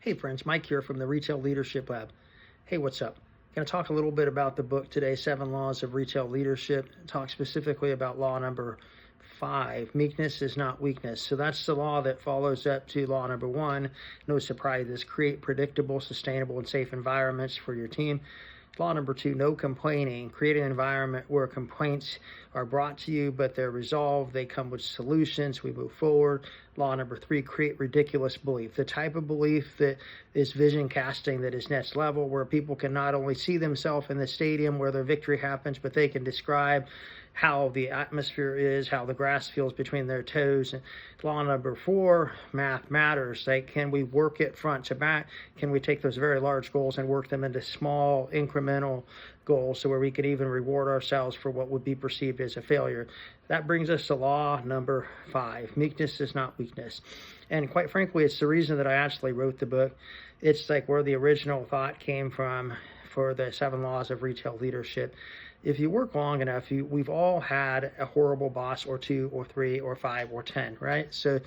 Hey friends, Mike here from the Retail Leadership Lab. Hey, what's up? Going to talk a little bit about the book today, 7 Laws of Retail Leadership. Talk specifically about law number 5, Meekness is Not Weakness. So that's the law that follows up to law number 1. No surprises, create predictable, sustainable, and safe environments for your team. Law number 2, no complaining. Create an environment where complaints are brought to you, but they're resolved. They come with solutions. We move forward. Law number 3, create ridiculous belief. The type of belief that is vision casting, that is next level, where people can not only see themselves in the stadium where their victory happens, but they can describe how the atmosphere is, how the grass feels between their toes. And law number 4, math matters. Like, can we work it front to back? Can we take those very large goals and work them into small incremental goals so where we could even reward ourselves for what would be perceived as a failure? That brings us to law number 5. Meekness is not weakness. And quite frankly, it's the reason that I actually wrote the book. It's like where the original thought came from for the 7 Laws of Retail Leadership. If you work long enough, we've all had a horrible boss or 2 or 3 or 5 or 10, right? So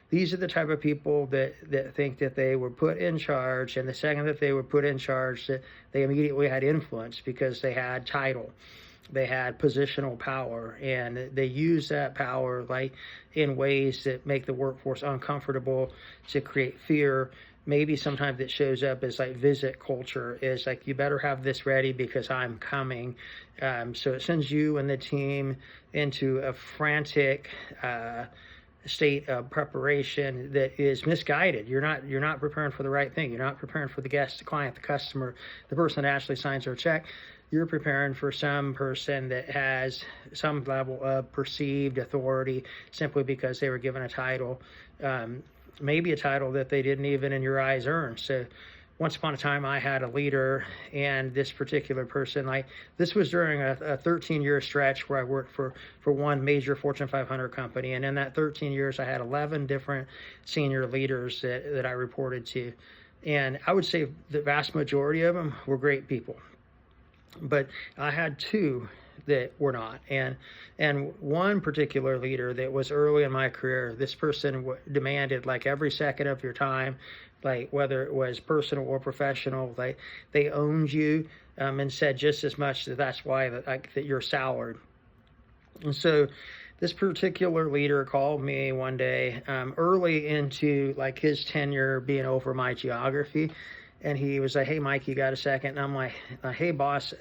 these are the type of people that think that they were put in charge, and the second that they were put in charge, that they immediately had influence because they had title, they had positional power, and they use that power like in ways that make the workforce uncomfortable, to create fear. Maybe sometimes it shows up as like visit culture, is like, you better have this ready because I'm coming. So it sends you and the team into a frantic state of preparation that is misguided. You're not preparing for the right thing. You're not preparing for the guest, the client, the customer, the person that actually signs their check. You're preparing for some person that has some level of perceived authority simply because they were given a title. Maybe a title that they didn't even in your eyes earn. So once upon a time, I had a leader, and this particular person, this was during a 13-year stretch where I worked for one major Fortune 500 company. And in that 13 years, I had 11 different senior leaders that I reported to. And I would say the vast majority of them were great people. But I had 2 that were not. And one particular leader that was early in my career, this person demanded like every second of your time, like whether it was personal or professional. Like, they owned you, and said just as much that's why that you're soured. And so this particular leader called me one day, early into like his tenure being over my geography, and he was like, "Hey Mike, you got a second?" And I'm like, "Hey boss,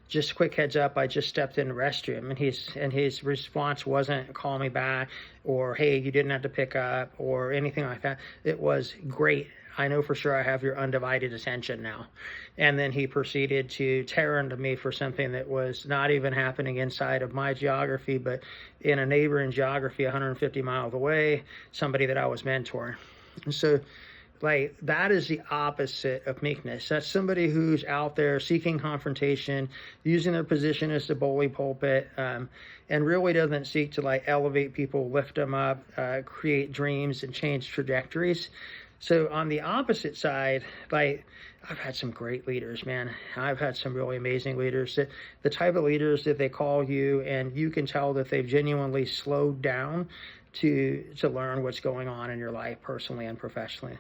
just quick heads up, I just stepped in the restroom." And his response wasn't "call me back" or "hey, you didn't have to pick up" or anything like that. It was, "Great, I know for sure I have your undivided attention now." And then he proceeded to tear into me for something that was not even happening inside of my geography, but in a neighboring geography 150 miles away, somebody that I was mentoring. And so like, that is the opposite of meekness. That's somebody who's out there seeking confrontation, using their position as the bully pulpit, and really doesn't seek to like elevate people, lift them up, create dreams, and change trajectories. So on the opposite side, like, I've had some great leaders, man. I've had some really amazing leaders. The type of leaders that they call you, and you can tell that they've genuinely slowed down to learn what's going on in your life personally and professionally,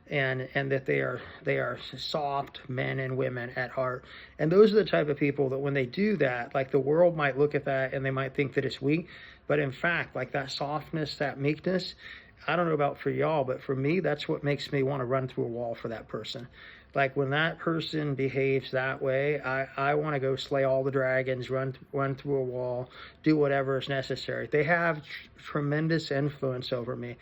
and that they are soft men and women at heart. And those are the type of people that when they do that, like, the world might look at that and they might think that it's weak, but in fact, like, that softness, that meekness, I don't know about for y'all, but for me, that's what makes me want to run through a wall for that person. Like, when that person behaves that way, I want to go slay all the dragons, run through a wall, do whatever is necessary. They have tremendous influence over me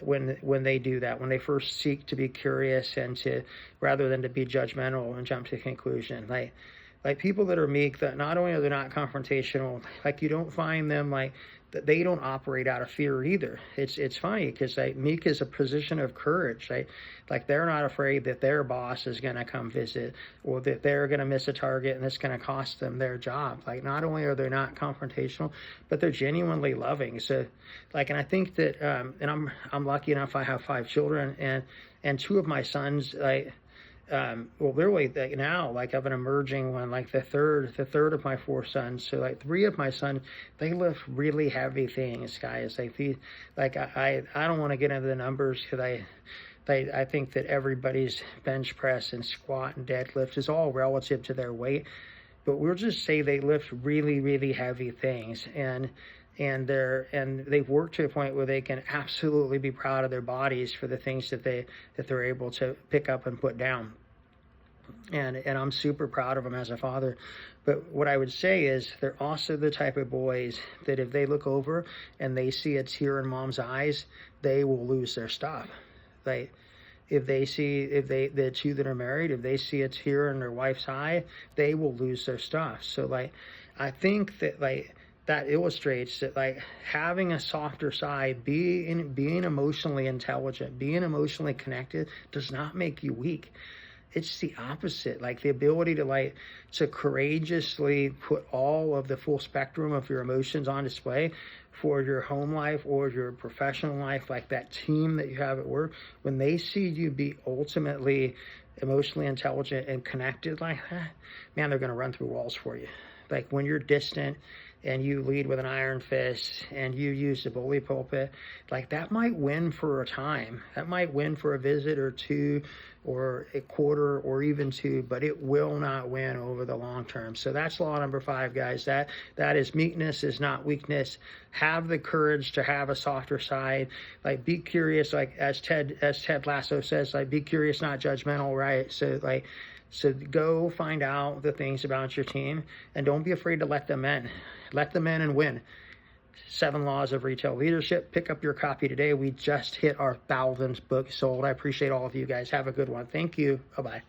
when they do that, when they first seek to be curious and to, rather than to be judgmental and jump to conclusion. Like people that are meek, that not only are they not confrontational, like, you don't find them like that, they don't operate out of fear either. It's funny because like meek is a position of courage. Like they're not afraid that their boss is going to come visit, or that they're going to miss a target and it's going to cost them their job. Like, not only are they not confrontational, but they're genuinely loving. So like, and I think that and I'm lucky enough, I have 5 children, and 2 of my sons, like, well, really, like, now, like, I've an emerging one, like the third of my 4 sons. So like 3 of my sons, they lift really heavy things, guys. Like I don't want to get into the numbers because I think that everybody's bench press and squat and deadlift is all relative to their weight, but we'll just say they lift really, really heavy things, and they've worked to a point where they can absolutely be proud of their bodies for the things that they're able to pick up and put down. And I'm super proud of them as a father. But what I would say is they're also the type of boys that if they look over and they see a tear in mom's eyes, they will lose their stuff. Like, if the two that are married, if they see a tear in their wife's eye, they will lose their stuff. So I think that that illustrates that having a softer side, being emotionally intelligent, being emotionally connected does not make you weak. It's the opposite. The ability to courageously put all of the full spectrum of your emotions on display for your home life or your professional life, like that team that you have at work, when they see you be ultimately emotionally intelligent and connected like that, man, they're going to run through walls for you. When you're distant and you lead with an iron fist and you use the bully pulpit, that might win for a time. That might win for a visit or two or a quarter or even two, but it will not win over the long term. So that's law number 5, guys. That is meekness is not weakness. Have the courage to have a softer side. Be curious, as Ted Lasso says, be curious, not judgmental, right? So go find out the things about your team, and don't be afraid to let them in. Let them in and win. 7 Laws of Retail Leadership. Pick up your copy today. We just hit our 1,000th book sold. I appreciate all of you guys. Have a good one. Thank you. Bye-bye.